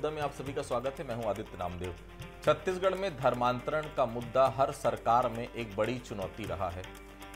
मुद्दा में आप सभी का स्वागत है। मैं हूं आदित्य नामदेव। छत्तीसगढ़ में धर्मांतरण का मुद्दा हर सरकार में एक बड़ी चुनौती रहा है।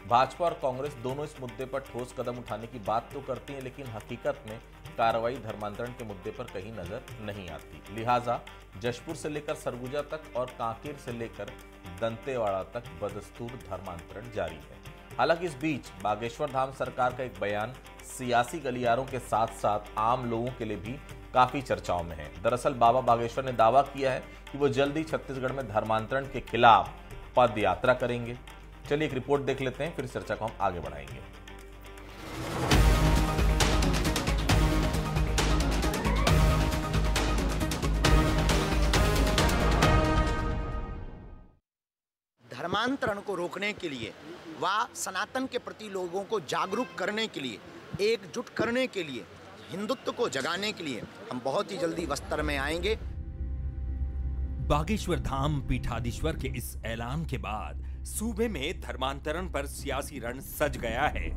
भाजपा और कांग्रेस दोनों इस मुद्दे पर ठोस कदम उठाने की बात तो करती हैं, लेकिन हकीकत में कार्रवाई धर्मांतरण के मुद्दे पर कहीं नजर नहीं आती। लिहाजा जशपुर से लेकर सरगुजा तक और कांकेर से लेकर दंतेवाड़ा तक बदस्तूर धर्मांतरण जारी है। हालांकि इस बीच बागेश्वर धाम सरकार का एक बयान सियासी गलियारों के साथ साथ आम लोगों के लिए भी काफी चर्चाओं में है। दरअसल बाबा बागेश्वर ने दावा किया है कि वो जल्द ही छत्तीसगढ़ में धर्मांतरण के खिलाफ पद यात्रा करेंगे। चलिए एक रिपोर्ट देख लेते हैं, फिर चर्चा को हम आगे बढ़ाएंगे। धर्मांतरण को रोकने के लिए व सनातन के प्रति लोगों को जागरूक करने के लिए, एकजुट करने के लिए, हिंदुत्व को जगाने के लिए हम बहुत ही जल्दी बस्तर में आएंगे। बागेश्वर धाम पीठाधीश्वर के इस ऐलान के बाद सूबे में धर्मांतरण पर सियासी रण सज गया है।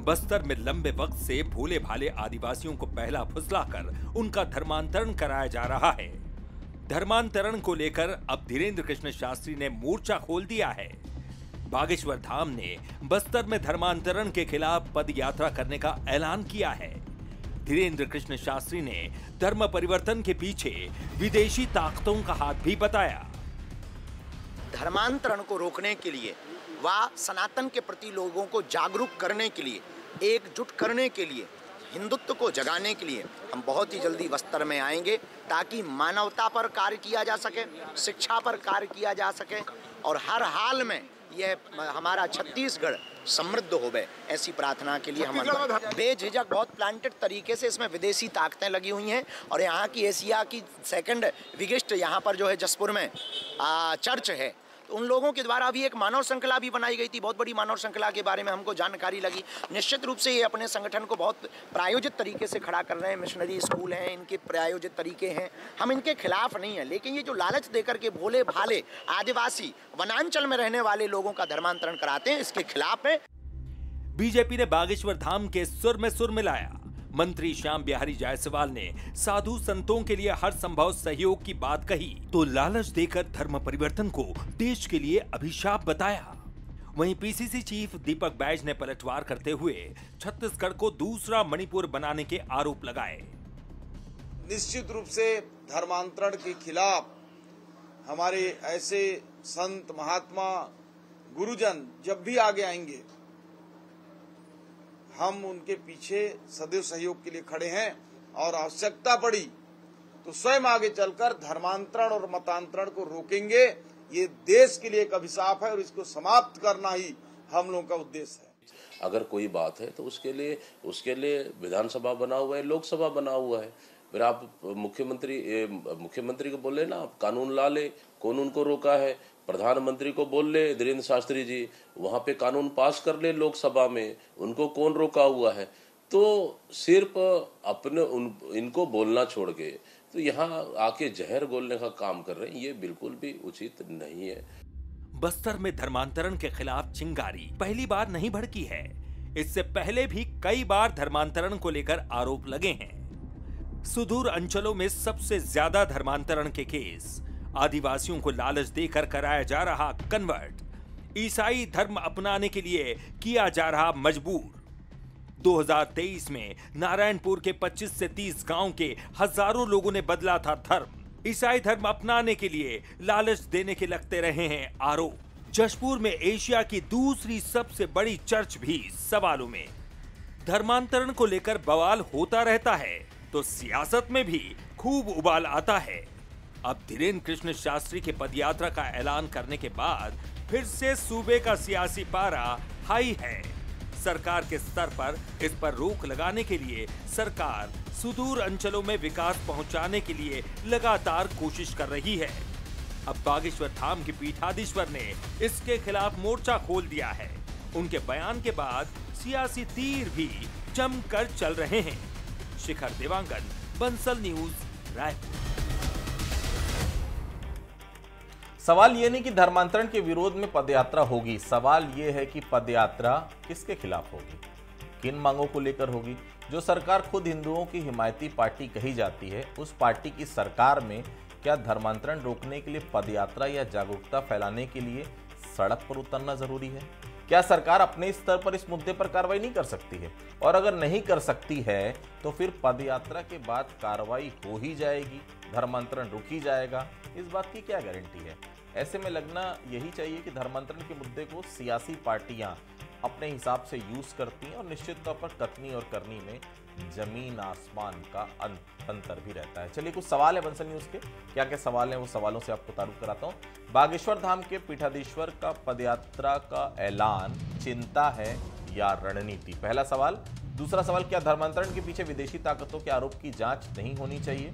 बस्तर में लंबे वक्त से भोले भाले आदिवासियों को पहला फुसलाकर उनका धर्मांतरण कराया जा रहा है। धर्मांतरण को लेकर अब धीरेन्द्र कृष्ण शास्त्री ने मोर्चा खोल दिया है। बागेश्वर धाम ने बस्तर में धर्मांतरण के खिलाफ पद यात्रा करने का ऐलान किया है। धीरेन्द्र कृष्ण शास्त्री ने धर्म परिवर्तन के पीछे विदेशी ताकतों का हाथ भी बताया। धर्मांतरण को रोकने के लिए व सनातन के प्रति लोगों को जागरूक करने के लिए, एकजुट करने के लिए, हिंदुत्व को जगाने के लिए हम बहुत ही जल्दी बस्तर में आएंगे, ताकि मानवता पर कार्य किया जा सके, शिक्षा पर कार्य किया जा सके और हर हाल में यह हमारा छत्तीसगढ़ समृद्ध होवे, ऐसी प्रार्थना के लिए हम बेझिझक बहुत प्लांटेड तरीके से इसमें विदेशी ताकतें लगी हुई हैं। और यहाँ की एशिया की सेकंड बिगेस्ट यहाँ पर जो है जशपुर में चर्च है, तो उन लोगों के द्वारा भी एक मानव श्रृंखला भी बनाई गई थी। बहुत बड़ी मानव श्रृंखला के बारे में हमको जानकारी लगी। निश्चित रूप से ये अपने संगठन को बहुत प्रायोजित तरीके से खड़ा कर रहे हैं। मिशनरी स्कूल हैं, इनके प्रायोजित तरीके हैं, हम इनके खिलाफ नहीं हैं। लेकिन ये जो लालच देकर के भोले भाले आदिवासी वनांचल में रहने वाले लोगों का धर्मांतरण कराते हैं, इसके खिलाफ है। बीजेपी ने बागेश्वर धाम के सुर में सुर मिलाया। मंत्री श्याम बिहारी जायसवाल ने साधु संतों के लिए हर संभव सहयोग की बात कही, तो लालच देकर धर्म परिवर्तन को देश के लिए अभिशाप बताया। वहीं पीसीसी चीफ दीपक बैज ने पलटवार करते हुए छत्तीसगढ़ को दूसरा मणिपुर बनाने के आरोप लगाए। निश्चित रूप से धर्मांतरण के खिलाफ हमारे ऐसे संत महात्मा गुरुजन जब भी आगे आएंगे, हम उनके पीछे सदैव सहयोग के लिए खड़े हैं और आवश्यकता पड़ी तो स्वयं आगे चलकर धर्मांतरण और मतांतरण को रोकेंगे। ये देश के लिए एक अभिशाप है और इसको समाप्त करना ही हम लोगों का उद्देश्य है। अगर कोई बात है तो उसके लिए विधानसभा बना हुआ है, लोकसभा बना हुआ है। फिर आप मुख्यमंत्री को बोले ना, आप कानून ला ले, कौन उनको रोका है। प्रधानमंत्री को बोल ले धीरेन्द्र शास्त्री जी, वहां पे कानून पास कर ले लोकसभा में, उनको कौन रोका हुआ है। तो सिर्फ इनको बोलना छोड़ के तो यहाँ आके जहर घोलने का काम कर रहे हैं, ये बिल्कुल भी उचित नहीं है। बस्तर में धर्मांतरण के खिलाफ चिंगारी पहली बार नहीं भड़की है। इससे पहले भी कई बार धर्मांतरण को लेकर आरोप लगे हैं। सुदूर अंचलों में सबसे ज्यादा धर्मांतरण के केस, आदिवासियों को लालच देकर कराया जा रहा कन्वर्ट, ईसाई धर्म अपनाने के लिए किया जा रहा मजबूर। 2023 में नारायणपुर के 25 से 30 गांव के हजारों लोगों ने बदला था धर्म। ईसाई धर्म अपनाने के लिए लालच देने के लगते रहे हैं आरोप। जशपुर में एशिया की दूसरी सबसे बड़ी चर्च भी सवालों में। धर्मांतरण को लेकर बवाल होता रहता है तो सियासत में भी खूब उबाल आता है। अब धीरेन्द्र कृष्ण शास्त्री के पदयात्रा का ऐलान करने के बाद फिर से सूबे का सियासी पारा हाई है। सरकार के स्तर पर इस पर रोक लगाने के लिए सरकार सुदूर अंचलों में विकास पहुंचाने के लिए लगातार कोशिश कर रही है। अब बागेश्वर धाम के पीठाधीश्वर ने इसके खिलाफ मोर्चा खोल दिया है। उनके बयान के बाद सियासी तीर भी जमकर चल रहे हैं। शिखर देवांगन, बंसल न्यूज, रायपुर। सवाल ये नहीं कि धर्मांतरण के विरोध में पदयात्रा होगी, सवाल ये है कि पदयात्रा किसके खिलाफ होगी। किन मांगों को लेकर होगी? जो सरकार खुद हिंदुओं की हिमायती पार्टी कही जाती है, उस पार्टी की सरकार में क्या धर्मांतरण रोकने के लिए पदयात्रा या जागरूकता फैलाने के लिए सड़क पर उतरना जरूरी है? क्या सरकार अपने स्तर पर इस मुद्दे पर कार्रवाई नहीं कर सकती है? और अगर नहीं कर सकती है तो फिर पदयात्रा के बाद कार्रवाई हो ही जाएगी, धर्मांतरण रुक ही जाएगा? इस बात की क्या गारंटी है? ऐसे में लगना यही चाहिए कि धर्मांतरण के मुद्दे को सियासी पार्टियां अपने हिसाब से यूज करती हैं और निश्चित तौर पर कथनी और करनी में जमीन आसमान का अंतर भी रहता है। चलिए, कुछ सवाल है बंसल न्यूज के। क्या क्या सवाल हैं, वो सवालों से आपको तारुफ कराता हूं। बागेश्वर धाम के पीठाधीश्वर का पदयात्रा का ऐलान चिंता है या रणनीति? पहला सवाल। दूसरा सवाल, क्या धर्मांतरण के पीछे विदेशी ताकतों के आरोप की जांच नहीं होनी चाहिए?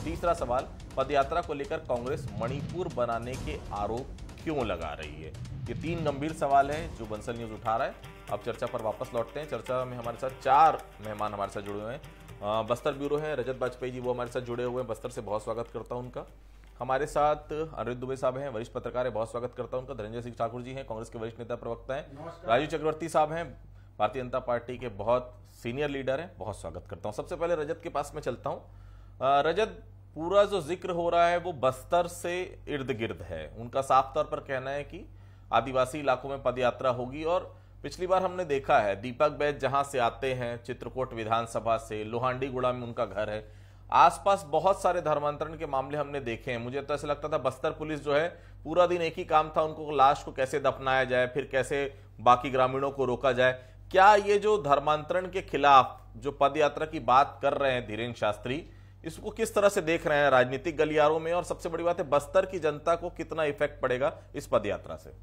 तीसरा सवाल, पदयात्रा को लेकर कांग्रेस मणिपुर बनाने के आरोप क्यों लगा रही है? ये 3 गंभीर सवाल हैं जो बंसल न्यूज उठा रहा है। अब चर्चा पर वापस लौटते हैं। चर्चा में हमारे साथ 4 मेहमान हमारे साथ जुड़े हुए हैं। बस्तर ब्यूरो है रजत बाजपेयी जी, वो हमारे साथ जुड़े हुए हैं। बस्तर से बहुत स्वागत करता हूं उनका। हमारे साथ अनिरुद्ध दुबे साहब हैं, वरिष्ठ पत्रकार है, बहुत स्वागत करता हूं उनका। धनंजय सिंह ठाकुर जी हैं, कांग्रेस के वरिष्ठ नेता प्रवक्ता हैं। राजीव चक्रवर्ती साहब हैं, भारतीय जनता पार्टी के बहुत सीनियर लीडर हैं, बहुत स्वागत करता हूँ। सबसे पहले रजत के पास में चलता हूँ। रजत, पूरा जो जिक्र हो रहा है वो बस्तर से इर्द गिर्द है। उनका साफ तौर पर कहना है कि आदिवासी इलाकों में पदयात्रा होगी और पिछली बार हमने देखा है दीपक बैद जहां से आते हैं, चित्रकूट विधानसभा से, लोहांडीगुड़ा में उनका घर है, आसपास बहुत सारे धर्मांतरण के मामले हमने देखे हैं। मुझे तो ऐसा लगता था बस्तर पुलिस जो है पूरा दिन एक ही काम था, उनको लाश को कैसे दफनाया जाए, फिर कैसे बाकी ग्रामीणों को रोका जाए। क्या ये जो धर्मांतरण के खिलाफ जो पदयात्रा की बात कर रहे हैं धीरेन्द्र शास्त्री, इसको किस तरह से देख रहे हैं राजनीतिक गलियारों में? और सबसे बड़ी बात है, बस्तर की जनता को कितना इफेक्ट पड़ेगा इस पदयात्रा से?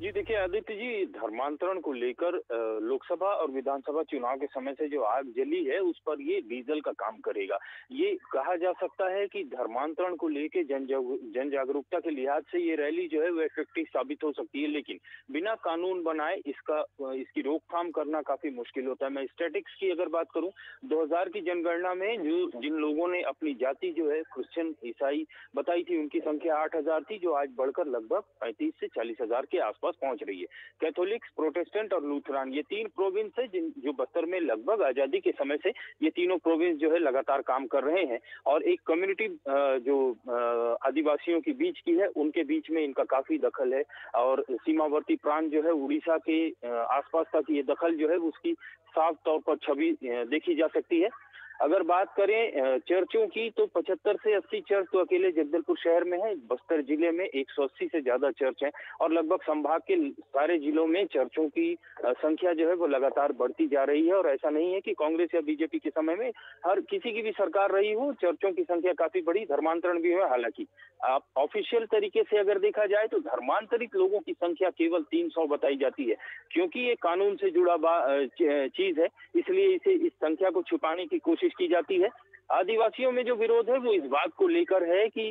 जी देखिए आदित्य जी, धर्मांतरण को लेकर लोकसभा और विधानसभा चुनाव के समय से जो आग जली है उस पर ये डीजल का काम करेगा। ये कहा जा सकता है कि धर्मांतरण को लेकर जन जागरूकता के लिहाज से ये रैली जो है वो इफेक्टिव साबित हो सकती है, लेकिन बिना कानून बनाए इसकी रोकथाम करना काफी मुश्किल होता है। मैं स्टैटिक्स की अगर बात करूं, 2000 की जनगणना में जिन लोगों ने अपनी जाति जो है क्रिश्चियन ईसाई बताई थी, उनकी संख्या 8000 थी, जो आज बढ़कर लगभग 35 से 40 हजार के आसपास पहुंच रही है। कैथोलिक्स, प्रोटेस्टेंट और लूथरान, ये 3 प्रोविंस है जो बस्तर में लगभग आजादी के समय से ये तीनों प्रोविंस जो है लगातार काम कर रहे हैं। और एक कम्युनिटी जो आदिवासियों के बीच की है, उनके बीच में इनका काफी दखल है। और सीमावर्ती प्रांत जो है उड़ीसा के आसपास तक ये दखल जो है उसकी साफ तौर पर छवि देखी जा सकती है। अगर बात करें चर्चों की, तो 75 से 80 चर्च तो अकेले जगदलपुर शहर में है। बस्तर जिले में 180 से ज्यादा चर्च हैं और लगभग संभाग के सारे जिलों में चर्चों की संख्या जो है वो लगातार बढ़ती जा रही है। और ऐसा नहीं है कि कांग्रेस या बीजेपी के समय में हर किसी की भी सरकार रही हो, चर्चों की संख्या काफी बड़ी, धर्मांतरण भी हुआ। हालांकि आप ऑफिशियल तरीके से अगर देखा जाए तो धर्मांतरित लोगों की संख्या केवल 300 बताई जाती है, क्योंकि ये कानून से जुड़ा चीज है, इसलिए इसे इस संख्या को छुपाने की कोशिश की जाती है। आदिवासियों में जो विरोध है वो इस बात को लेकर है कि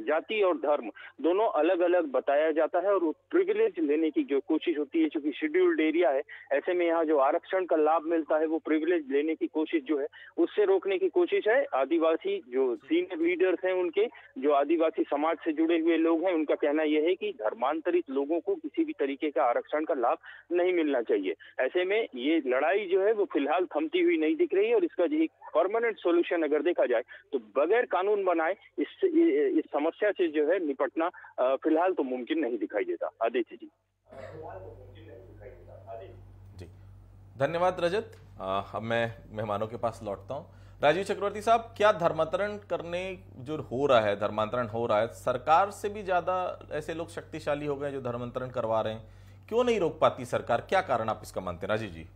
जाति और धर्म दोनों अलग अलग बताया जाता है और प्रिविलेज लेने की जो कोशिश होती है, क्योंकि शेड्यूल्ड एरिया है, ऐसे में यहाँ जो आरक्षण का लाभ मिलता है वो प्रिविलेज लेने की कोशिश जो है उससे रोकने की कोशिश है। आदिवासी जो सीनियर लीडर्स हैं, उनके जो आदिवासी समाज से जुड़े हुए लोग हैं, उनका कहना यह है कि धर्मांतरित लोगों को किसी भी तरीके का आरक्षण का लाभ नहीं मिलना चाहिए। ऐसे में ये लड़ाई जो है वो फिलहाल थमती हुई नहीं दिख रही है और इसका एक परमानेंट सोल्यूशन अगर देखा जाए तो बगैर कानून बनाए इस समस्या से जो है निपटना फिलहाल तो मुमकिन नहीं दिखाई देता। आदित्य जी। जी धन्यवाद रजत। अब मैं मेहमानों के पास लौटता हूं। राजीव चक्रवर्ती साहब, क्या धर्मांतरण करने जो हो रहा है, धर्मांतरण हो रहा है, सरकार से भी ज्यादा ऐसे लोग शक्तिशाली हो गए जो धर्मांतरण करवा रहे हैं? क्यों नहीं रोक पाती सरकार? क्या कारण आप इसका मानते हैं राजीव जी?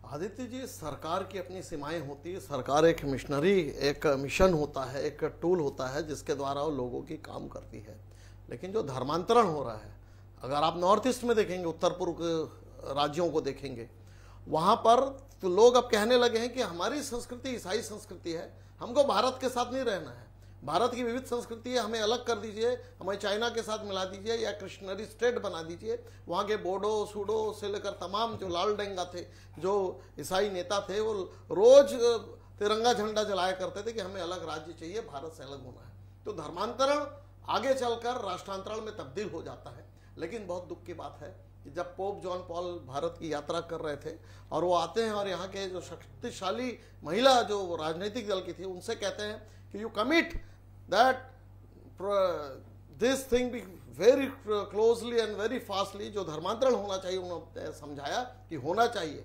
आदित्य जी, सरकार की अपनी सीमाएं होती है। सरकार एक मिशनरी, एक मिशन होता है, एक टूल होता है जिसके द्वारा वो लोगों की काम करती है। लेकिन जो धर्मांतरण हो रहा है, अगर आप नॉर्थ ईस्ट में देखेंगे, उत्तर पूर्व के राज्यों को देखेंगे, वहाँ पर तो लोग अब कहने लगे हैं कि हमारी संस्कृति ईसाई संस्कृति है, हमको भारत के साथ नहीं रहना है, भारत की विविध संस्कृति है, हमें अलग कर दीजिए, हमें चाइना के साथ मिला दीजिए या क्रिश्चियनरी स्टेट बना दीजिए। वहाँ के बोडो, सूडो से लेकर तमाम जो लाल डेंगा थे, जो ईसाई नेता थे, वो रोज तिरंगा झंडा जलाया करते थे कि हमें अलग राज्य चाहिए, भारत से अलग होना है। तो धर्मांतरण आगे चलकर राष्ट्रांतरण में तब्दील हो जाता है। लेकिन बहुत दुख की बात है कि जब पोप जॉन पॉल भारत की यात्रा कर रहे थे और वो आते हैं और यहाँ के जो शक्तिशाली महिला जो राजनीतिक दल की थी उनसे कहते हैं कि you commit that this thing be very closely and very fastly, जो धर्मांतरण होना चाहिए उन्होंने समझाया कि होना चाहिए,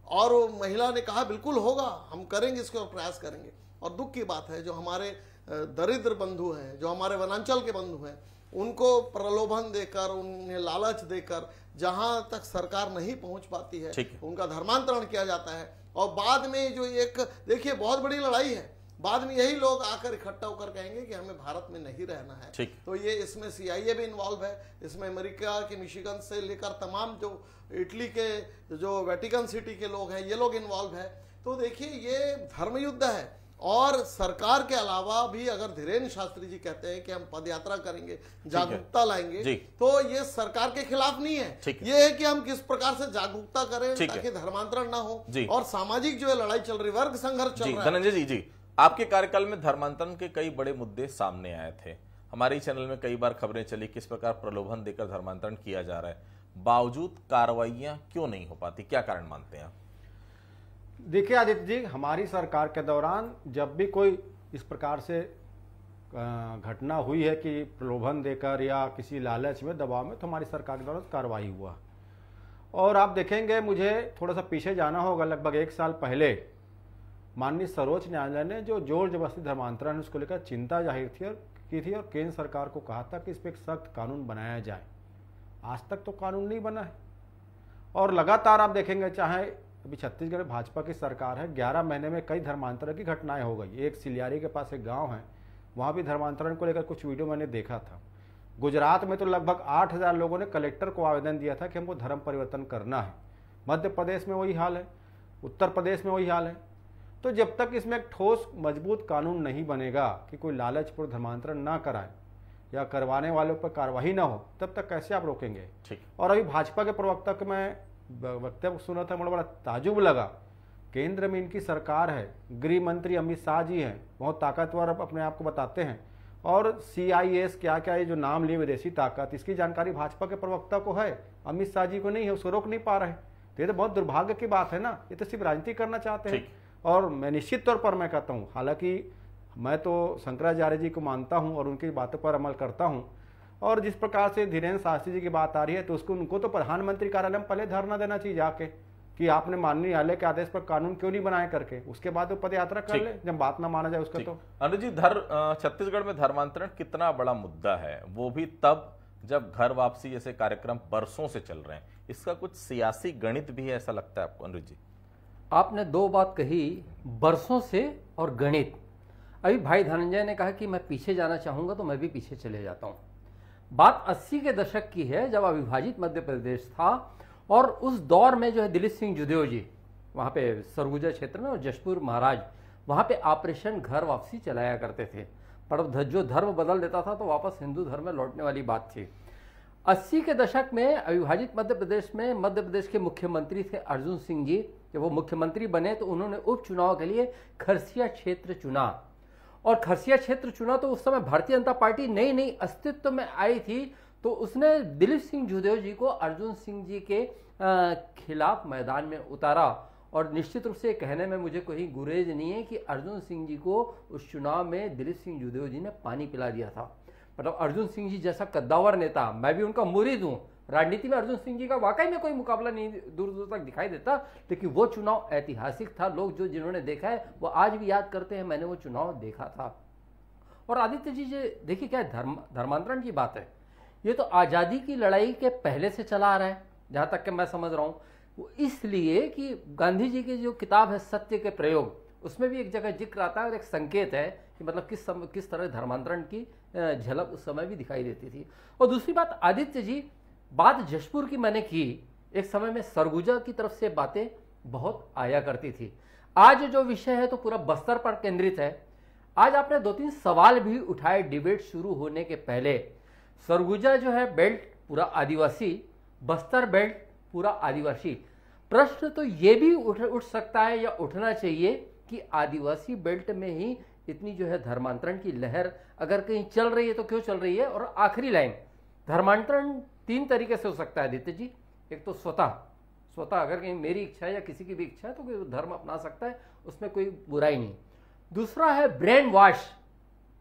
और वो महिला ने कहा बिल्कुल होगा, हम करेंगे इसको, प्रयास करेंगे। और दुख की बात है जो हमारे दरिद्र बंधु हैं, जो हमारे वनांचल के बंधु हैं, उनको प्रलोभन देकर, उन्हें लालच देकर जहां तक सरकार नहीं पहुंच पाती है उनका धर्मांतरण किया जाता है। और बाद में जो एक देखिए बहुत बड़ी लड़ाई है, बाद में यही लोग आकर इकट्ठा होकर कहेंगे कि हमें भारत में नहीं रहना है। तो ये इसमें CIA भी इन्वॉल्व है, इसमें अमेरिका के मिशिगन से लेकर तमाम जो इटली के जो वेटिकन सिटी के लोग हैं ये लोग इन्वॉल्व है। तो देखिए ये धर्म युद्ध है। और सरकार के अलावा भी अगर धीरेन्द्र शास्त्री जी कहते हैं कि हम पदयात्रा करेंगे, जागरूकता लाएंगे, तो ये सरकार के खिलाफ नहीं है, ये है कि हम किस प्रकार से जागरूकता करें ताकि धर्मांतरण ना हो और सामाजिक जो है लड़ाई चल रही, वर्ग संघर्ष चल रहा है। धनंजय जी, आपके कार्यकाल में धर्मांतरण के कई बड़े मुद्दे सामने आए थे, हमारे चैनल में कई बार खबरें चली किस प्रकार प्रलोभन देकर धर्मांतरण किया जा रहा है, बावजूद कार्रवाइयां क्यों नहीं हो पाती, क्या कारण मानते हैं आप? देखिए आदित्य जी, हमारी सरकार के दौरान जब भी कोई इस प्रकार से घटना हुई है कि प्रलोभन देकर या किसी लालच में, दबाव में, तो हमारी सरकार के दौरान कार्रवाई हुआ। और आप देखेंगे, मुझे थोड़ा सा पीछे जाना होगा, लगभग 1 साल पहले माननीय सर्वोच्च न्यायालय ने जो जोर जबरदस्ती धर्मांतरण उसको लेकर चिंता जाहिर की थी और केंद्र सरकार को कहा था कि इस पर एक सख्त कानून बनाया जाए। आज तक तो कानून नहीं बना है और लगातार आप देखेंगे, चाहे अभी छत्तीसगढ़ में भाजपा की सरकार है, 11 महीने में कई धर्मांतरण की घटनाएं हो गई। एक सिलियारी के पास एक गांव है, वहां भी धर्मांतरण को लेकर कुछ वीडियो मैंने देखा था। गुजरात में तो लगभग 8000 लोगों ने कलेक्टर को आवेदन दिया था कि हमको धर्म परिवर्तन करना है। मध्य प्रदेश में वही हाल है, उत्तर प्रदेश में वही हाल है। तो जब तक इसमें एक ठोस मजबूत कानून नहीं बनेगा कि कोई लालचपूर्ण धर्मांतरण ना कराए या करवाने वालों पर कार्रवाई ना हो, तब तक कैसे आप रोकेंगे? और अभी भाजपा के प्रवक्ता के मैं वक्तव्य सुना था, बड़ा ताजुब लगा। केंद्र में इनकी सरकार है, गृह मंत्री अमित शाह जी हैं, बहुत ताकतवर अपने आप को बताते हैं, और CIS क्या क्या ये जो नाम लिए विदेशी ताकत, इसकी जानकारी भाजपा के प्रवक्ता को है, अमित शाह जी को नहीं है, उसको रोक नहीं पा रहे। तो ये तो बहुत दुर्भाग्य की बात है ना, ये तो सिर्फ राजनीति करना चाहते हैं। और मैं निश्चित तौर पर मैं कहता हूँ, हालांकि मैं तो शंकराचार्य जी को मानता हूँ और उनकी बातों पर अमल करता हूँ, और जिस प्रकार से धीरेन्द्र शास्त्री जी की बात आ रही है, तो उसको उनको तो प्रधानमंत्री कार्यालय में पहले धरना देना चाहिए जाके कि आपने माननीय न्यायालय के आदेश पर कानून क्यों नहीं बनाए करके, उसके बाद वो पदयात्रा कर ले जब बात ना माना जाए उसका। तो अनुज जी, छत्तीसगढ़ में धर्मांतरण कितना बड़ा मुद्दा है, वो भी तब जब घर वापसी जैसे कार्यक्रम बरसों से चल रहे हैं, इसका कुछ सियासी गणित भी है ऐसा लगता है आपको? अनुज जी, आपने 2 बात कही, बरसों से और गणित। अभी भाई धनंजय ने कहा कि मैं पीछे जाना चाहूंगा, तो मैं भी पीछे चले जाता हूं। बात 80 के दशक की है, जब अविभाजित मध्य प्रदेश था और उस दौर में जो है दिलीप सिंह जुदेव जी वहाँ पे सरगुजा क्षेत्र में और जशपुर महाराज वहाँ पे ऑपरेशन घर वापसी चलाया करते थे, पर जो धर्म बदल देता था तो वापस हिंदू धर्म में लौटने वाली बात थी। 80 के दशक में अविभाजित मध्य प्रदेश में मध्य प्रदेश के मुख्यमंत्री थे अर्जुन सिंह जी। जब वो मुख्यमंत्री बने तो उन्होंने उपचुनाव के लिए खरसिया क्षेत्र चुना, और खरसिया क्षेत्र चुना तो उस समय भारतीय जनता पार्टी नई नई अस्तित्व में आई थी, तो उसने दिलीप सिंह जुदेव जी को अर्जुन सिंह जी के खिलाफ मैदान में उतारा। और निश्चित रूप से कहने में मुझे कोई गुरेज नहीं है कि अर्जुन सिंह जी को उस चुनाव में दिलीप सिंह जुदेव जी ने पानी पिला दिया था। मतलब अर्जुन सिंह जी जैसा कद्दावर नेता, मैं भी उनका मुरीद हूँ, राजनीति में अर्जुन सिंह जी का वाकई में कोई मुकाबला नहीं दूर दूर तक दिखाई देता, लेकिन वो चुनाव ऐतिहासिक था। लोग जिन्होंने देखा है वो आज भी याद करते हैं, मैंने वो चुनाव देखा था। और आदित्य जी देखिए क्या धर्मांतरण की बात है, ये तो आज़ादी की लड़ाई के पहले से चला आ रहा है, जहाँ तक कि मैं समझ रहा हूँ। वो इसलिए कि गांधी जी की जो किताब है सत्य के प्रयोग, उसमें भी एक जगह जिक्र आता है और एक संकेत है कि मतलब किस तरह धर्मांतरण की झलक उस समय भी दिखाई देती थी। और दूसरी बात आदित्य जी, बात जशपुर की मैंने की, एक समय में सरगुजा की तरफ से बातें बहुत आया करती थी। आज जो विषय है तो पूरा बस्तर पर केंद्रित है। आज आपने 2-3 सवाल भी उठाए डिबेट शुरू होने के पहले। सरगुजा जो है बेल्ट पूरा आदिवासी, बस्तर बेल्ट पूरा आदिवासी। प्रश्न तो ये भी उठ सकता है या उठना चाहिए कि आदिवासी बेल्ट में ही इतनी जो है धर्मांतरण की लहर अगर कहीं चल रही है तो क्यों चल रही है। और आखिरी लाइन, धर्मांतरण 3 तरीके से हो सकता है आदित्य जी। एक तो स्वतः अगर कहीं मेरी इच्छा है या किसी की भी इच्छा है तो कोई धर्म अपना सकता है, उसमें कोई बुराई नहीं। दूसरा है ब्रेन वॉश,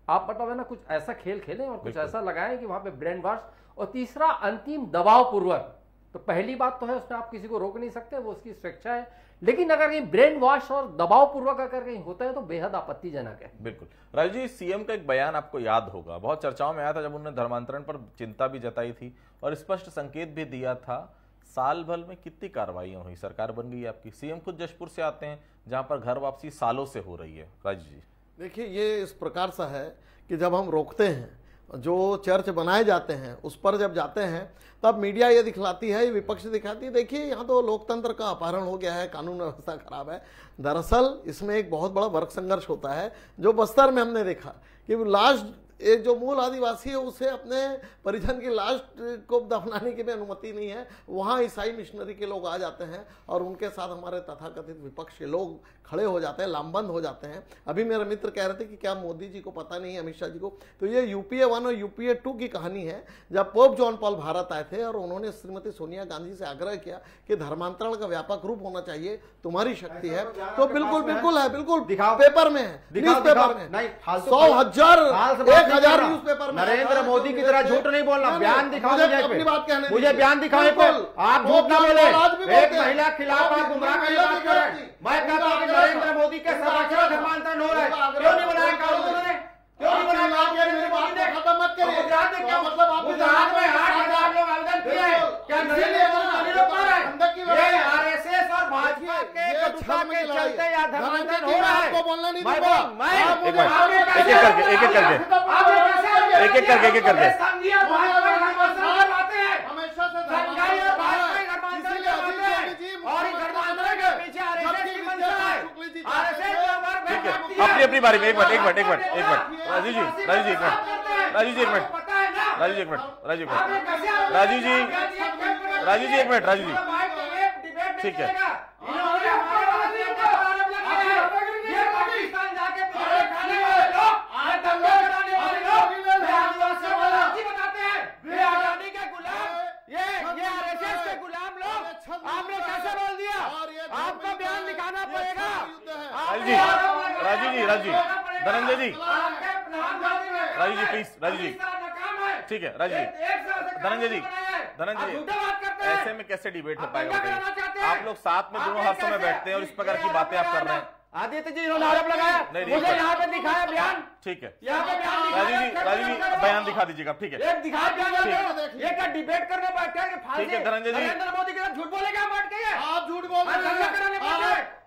आप मतलब है ना कुछ ऐसा खेल खेलें और कुछ ऐसा लगाएं कि वहां पे ब्रेन वॉश। और तीसरा अंतिम दबाव पूर्वक, तो पहली बात तो है उसमें आप किसी को रोक नहीं सकते, वो उसकी स्वेच्छा है, लेकिन अगर कहीं ब्रेन वॉश और दबाव पूर्वक अगर कहीं होता है तो बेहद आपत्तिजनक है। बिल्कुल। राजू जी, सीएम का एक बयान आपको याद होगा, बहुत चर्चाओं में आया था जब उन्होंने धर्मांतरण पर चिंता भी जताई थी और स्पष्ट संकेत भी दिया था। साल भर में कितनी कार्रवाइयां हुई, सरकार बन गई आपकी। सीएम खुद जशपुर से आते हैं जहां पर घर वापसी सालों से हो रही है। राजू जी देखिए, ये इस प्रकार सा है कि जब हम रोकते हैं, जो चर्च बनाए जाते हैं उस पर जब जाते हैं तब मीडिया ये दिखलाती है, ये विपक्ष दिखाती है, देखिए यहाँ तो लोकतंत्र का अपहरण हो गया है, कानून व्यवस्था खराब है। दरअसल इसमें एक बहुत बड़ा वर्ग संघर्ष होता है, जो बस्तर में हमने देखा कि लास्ट एक जो मूल आदिवासी है उसे अपने परिजन की लाश को दफनाने की भी अनुमति नहीं है। वहाँ ईसाई मिशनरी के लोग आ जाते हैं और उनके साथ हमारे तथाकथित विपक्ष के लोग खड़े हो जाते हैं, लामबंद हो जाते हैं। अभी मेरे मित्र कह रहे थे कि क्या मोदी जी को पता नहीं है, अमित शाह जी को। तो ये यूपीए 1 और यूपीए 2 की कहानी है, जब पोप जॉन पॉल भारत आए थे और उन्होंने श्रीमती सोनिया गांधी से आग्रह किया कि धर्मांतरण का व्यापक रूप होना चाहिए, तुम्हारी शक्ति है। तो बिल्कुल बिल्कुल है, बिल्कुल पेपर में है, न्यूज पेपर में 1,000 न्यूज पेपर में। नरेंद्र मोदी की तरह झूठ नहीं बोलना, बयान दिखाओ अपनी बात कहने, मुझे बयान दिखाओ, आप झूठ ना बोले। एक महिला खिलाफ आप गुमराह की बात कर रहे हैं। मैं कहता हूं कि नरेंद्र मोदी के संरक्षण धर्मांतरण हो रहा है, क्यों नहीं बनाया कानून उन्होंने, क्यों नहीं बनाया कानून? खत्म मत करिए। गुजरात में क्या मतलब, गुजरात में 8,000 लोग आवेदन किए हैं, क्या नरेंद्र मोदी नहीं रोक पा रहे? ये आरएसएस और भाजपा के कटुता के चलते या धर्मांतरण हो रहा है। आपको बोलना नहीं दूंगा। एक एक करके अपनी बारी में एक मिनट राजू जी एक मिनट ठीक है। आपने कैसे बोल दिया? आपका बयान दिखाना पड़ेगा। राजू जी धनंजय जी प्लीज, राजू जी ठीक है। राजू जी धनंजय जी ऐसे में कैसे डिबेट हो पाएगा? आप लोग साथ में दोनों हर समय बैठते हैं और इस प्रकार की बातें आप कर रहे हैं। आदित्य जी इन्होंने आरोप लगाया, मुझे यहाँ पे दिखाया बयान, ठीक है। यहाँ पे राजू जी बयान दिखा दीजिएगा, ठीक है। एक दिखा बयान, ये क्या डिबेट करने बैठे हैं? ठीक है धनंजय जी, नरेंद्र मोदी के साथ झूठ बोलेगा, आप बैठ के आप झूठ बोल रहे हैं।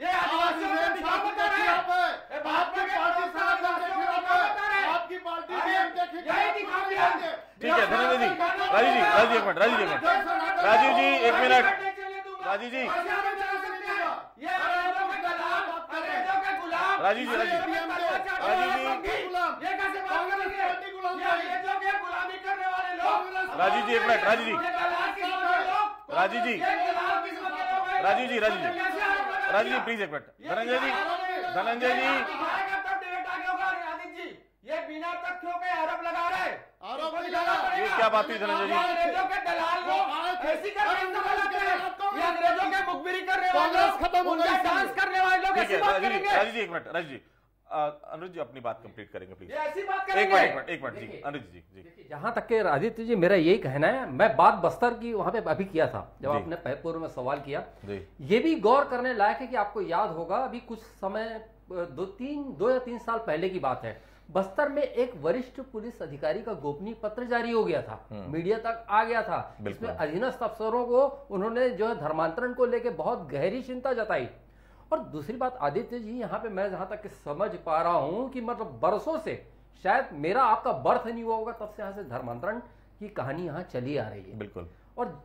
ये आदिवासियों का दिखाव बता रहे हैं, भाजपा के आपकी पार्टी यही दिखा बयान। ठीक है धनंजय जी, राजू जी एक मिनट राजू जी एक मिनट राजू जी एक मिनट राजू जी प्लीज एक मिनट। धनंजय जी ये बिना तथ्यों के आरोप लगा रहे, ये क्या बात हुई धनंजय जी? अंग्रेजों के दलाल लोग ऐसी अंग्रेजों के मुखबिरी करने वाले, उनका डांस करने वाले लोग ऐसी बात करेंगे। राजू जी एक मिनट, राजू जी अनुज जी अपनी बात कंप्लीट करेंगे प्लीज। ऐसी बात करेंगे। एक मिनट जी अनुज जी। जहां तक के आदित्य जी मेरा यही कहना है, मैं बात बस्तर की वहां पे अभी किया था जब आपने पूर्व में सवाल किया, ये भी गौर करने लायक है कि आपको याद होगा अभी कुछ समय 2 या 3 साल पहले की बात है, बस्तर में एक वरिष्ठ पुलिस अधिकारी का गोपनीय पत्र जारी हो गया था, मीडिया तक आ गया था। इसमें अधीनस्थ अफसरों को उन्होंने जो है धर्मांतरण को लेकर बहुत गहरी चिंता जताई। और दूसरी बात आदित्य जी, यहाँ पे मैं जहां तक समझ पा रहा हूं कि मतलब बरसों से, शायद मेरा आपका बर्थ नहीं हुआ होगा तब से यहाँ से धर्मांतरण की कहानी यहाँ चली आ रही है। बिल्कुल। और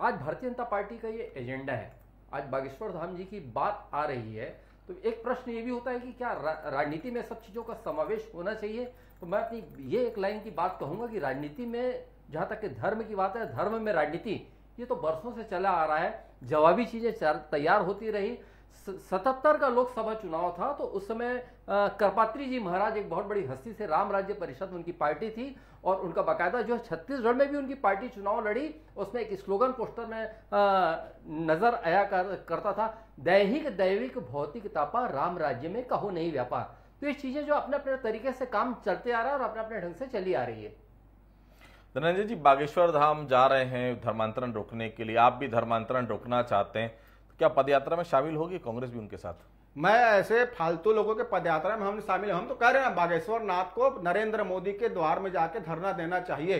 आज भारतीय जनता पार्टी का ये एजेंडा है, आज बागेश्वर धाम जी की बात आ रही है, तो एक प्रश्न ये भी होता है कि क्या राजनीति में सब चीजों का समावेश होना चाहिए? तो मैं अपनी ये एक लाइन की बात कहूंगा कि राजनीति में जहां तक कि धर्म की बात है, धर्म में राजनीति ये तो बरसों से चला आ रहा है, जवाबी चीजें तैयार होती रही, 77 का लोकसभा चुनाव था, तो उस समय करपात्री जी महाराज एक बहुत बड़ी हस्ती से, राम राज्य परिषद उनकी पार्टी थी, और उनका बाकायदा जो है छत्तीसगढ़ में भी उनकी पार्टी चुनाव लड़ी। उसमें एक स्लोगन पोस्टर में नजर आया करता था, दैहिक दैविक भौतिक तापा, राम राज्य में कहो नहीं व्यापार। तो ये चीजें जो अपने अपने तरीके से काम चलते आ रहा है और अपने अपने ढंग से चली आ रही है। धनंजय जी, बागेश्वर धाम जा रहे हैं धर्मांतरण रोकने के लिए, आप भी धर्मांतरण रोकना चाहते हैं, तो क्या पदयात्रा में शामिल होगी कांग्रेस भी उनके साथ? मैं ऐसे फालतू लोगों के पदयात्रा में हम शामिल, हम तो कह रहे हैं बागेश्वर नाथ को नरेंद्र मोदी के द्वार में जाके धरना देना चाहिए।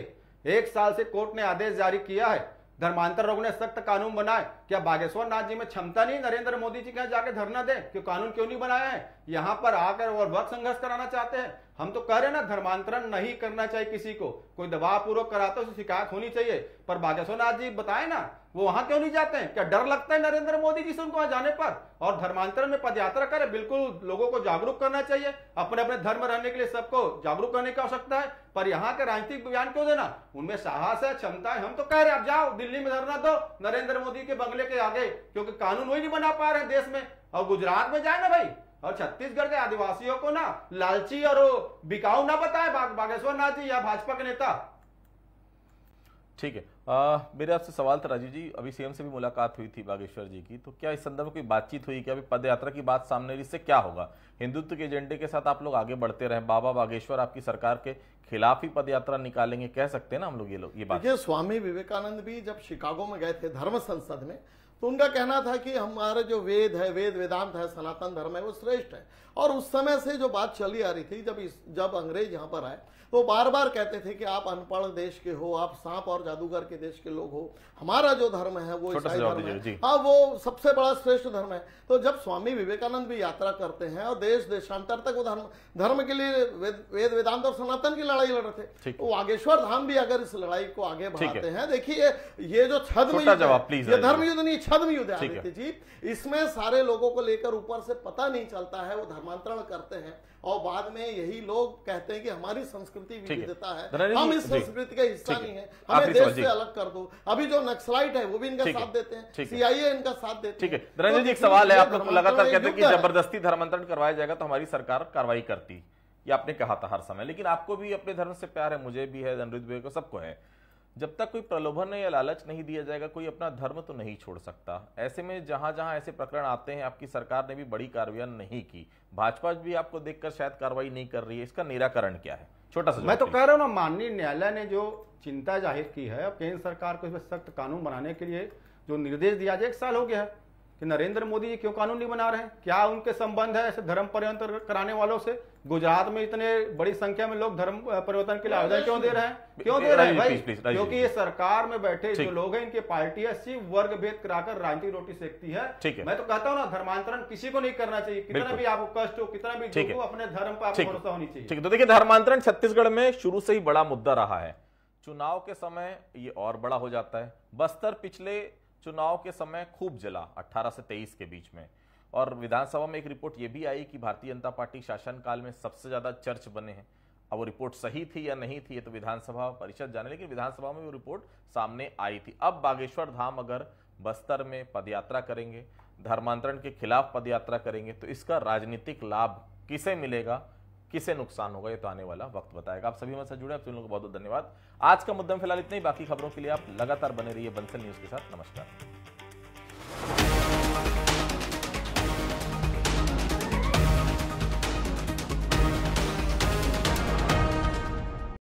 1 साल से कोर्ट ने आदेश जारी किया है, धर्मांतर रोकने सख्त कानून बनाए। क्या बागेश्वर नाथ जी में क्षमता नहीं नरेंद्र मोदी जी के जाके धरना दे? क्यों कानून क्यों नहीं बनाया है? यहाँ पर आकर और वर्ग संघर्ष कराना चाहते हैं। हम तो कह रहे हैं ना, धर्मांतरण नहीं करना चाहिए किसी को, कोई दबाव पूर्वक कराता है उससे शिकायत होनी चाहिए। पर बागेश्वर नाथ जी बताए ना, वो वहां क्यों नहीं जाते हैं? क्या डर लगता है नरेंद्र मोदी जी से उनको वहां जाने पर? और धर्मांतरण में पदयात्रा करे, बिल्कुल लोगों को जागरूक करना चाहिए, अपने अपने धर्म रहने के लिए सबको जागरूक करने की आवश्यकता है। पर यहाँ के राजनीतिक बयान क्यों देना? उनमें साहस है, क्षमता है। हम तो कह रहे हैं आप जाओ दिल्ली में धरना दो नरेंद्र मोदी के बंगले के आगे, क्योंकि कानून वही नहीं बना पा रहे देश में। और गुजरात में जाए ना भाई, और छत्तीसगढ़ के आदिवासियों को ना लालची और बिकाऊ ना बताए बागेश्वर नाथ जी या भाजपा के नेता। ठीक है, मेरे आपसे सवाल था राजीव जी, अभी सीएम से भी मुलाकात हुई थी बागेश्वर जी की, तो क्या इस संदर्भ में कोई बातचीत हुई? क्या अभी पद यात्रा की बात सामने आई, इससे क्या होगा? हिंदुत्व के एजेंडे के साथ आप लोग आगे बढ़ते रहे, बाबा बागेश्वर आपकी सरकार के खिलाफ ही पद यात्रा निकालेंगे, कह सकते हैं ना हम लोग ये बात? देखिए, स्वामी विवेकानंद भी जब शिकागो में गए थे धर्म संसद में, तो उनका कहना था कि हमारे जो वेद है, वेद वेदांत है, सनातन धर्म है, वो श्रेष्ठ है। और उस समय से जो बात चली आ रही थी, जब अंग्रेज यहाँ पर आए, तो बार बार कहते थे कि आप अनपढ़ देश के हो, आप सांप और जादूगर के देश के लोग हो, हमारा जो धर्म है वो ईसाई धर्म है, हाँ वो सबसे बड़ा श्रेष्ठ धर्म है। तो जब स्वामी विवेकानंद भी यात्रा करते हैं और देश देशांतर तक वो धर्म के लिए वेद वेदांत और सनातन की लड़ाई लड़ रहे थे, तो बागेश्वर धाम भी अगर इस लड़ाई को आगे बढ़ाते हैं, देखिए ये जो छद्म युद्ध है, ये धर्म युद्ध नहीं, छद्म युद्ध है आदित्य जी, इसमें सारे लोगों को लेकर ऊपर से पता नहीं चलता है, वो धर्मांतरण करते हैं और बाद में यही लोग कहते हैं कि हमारी संस्कृति विविधता है, हम इस संस्कृति का हिस्सा नहीं है, हमें देश से अलग कर दो। अभी जो नक्सलाइट है वो भी इनका साथ देते हैं, सीआईए इनका साथ देते हैं। ठीक है, धनंजय जी, एक सवाल है, आप लोग लगातार कहते हैं कि जबरदस्ती धर्मांतरण करवाया जाएगा तो हमारी सरकार कार्रवाई करती, ये आपने कहा था हर समय, लेकिन आपको भी अपने धर्म से प्यार है, मुझे भी है, अनिरुद्ध भाई को, सबको है। जब तक कोई प्रलोभन या लालच नहीं दिया जाएगा, कोई अपना धर्म तो नहीं छोड़ सकता। ऐसे में जहां जहां ऐसे प्रकरण आते हैं, आपकी सरकार ने भी बड़ी कार्रवाई नहीं की, भाजपा भी आपको देखकर शायद कार्रवाई नहीं कर रही है, इसका निराकरण क्या है? छोटा सा मैं तो कह रहा हूं ना, माननीय न्यायालय ने जो चिंता जाहिर की है, और केंद्र सरकार को इस पर सख्त कानून बनाने के लिए जो निर्देश दिया जाए, 1 साल हो गया है कि नरेंद्र मोदी जी क्यों कानून नहीं बना रहे हैं? क्या उनके संबंध है ऐसे धर्म परिवर्तन कराने वालों से? गुजरात में इतने बड़ी संख्या में लोग धर्म परिवर्तन के लिए आवेदन क्यों दे रहे हैं? क्यों दे रहे हैं भाई? क्योंकि ये सरकार में बैठे जो लोग हैं, इनकी पार्टी है, सिर्फ वर्ग भेद कराकर राजनीतिक रोटी सेकती है। मैं तो कहता हूँ ना, धर्मांतरण किसी को नहीं करना चाहिए, कितना भी आपको कष्ट हो, कितना भी दुख हो, अपने धर्म पर आपको भरोसा होनी चाहिए। ठीक है, तो देखिए, धर्मांतरण छत्तीसगढ़ में शुरू से ही बड़ा मुद्दा रहा है, चुनाव के समय ये और बड़ा हो जाता है। बस्तर पिछले चुनाव के समय खूब जला 18 से 23 के बीच में, और विधानसभा में एक रिपोर्ट ये भी आई कि भारतीय जनता पार्टी शासनकाल में सबसे ज्यादा चर्च बने हैं। अब वो रिपोर्ट सही थी या नहीं थी ये तो विधानसभा परिषद जाने, लेकिन विधानसभा में वो रिपोर्ट सामने आई थी। अब बागेश्वर धाम अगर बस्तर में पदयात्रा करेंगे, धर्मांतरण के खिलाफ पदयात्रा करेंगे, तो इसका राजनीतिक लाभ किसे मिलेगा, किसे नुकसान होगा, ये तो आने वाला वक्त बताएगा। आप सभी हमसे जुड़े, आप सभी लोगों को बहुत बहुत धन्यवाद। आज का मुद्दा फिलहाल इतना ही, बाकी खबरों के लिए आप लगातार बने रहिए बंसल न्यूज के साथ। नमस्कार।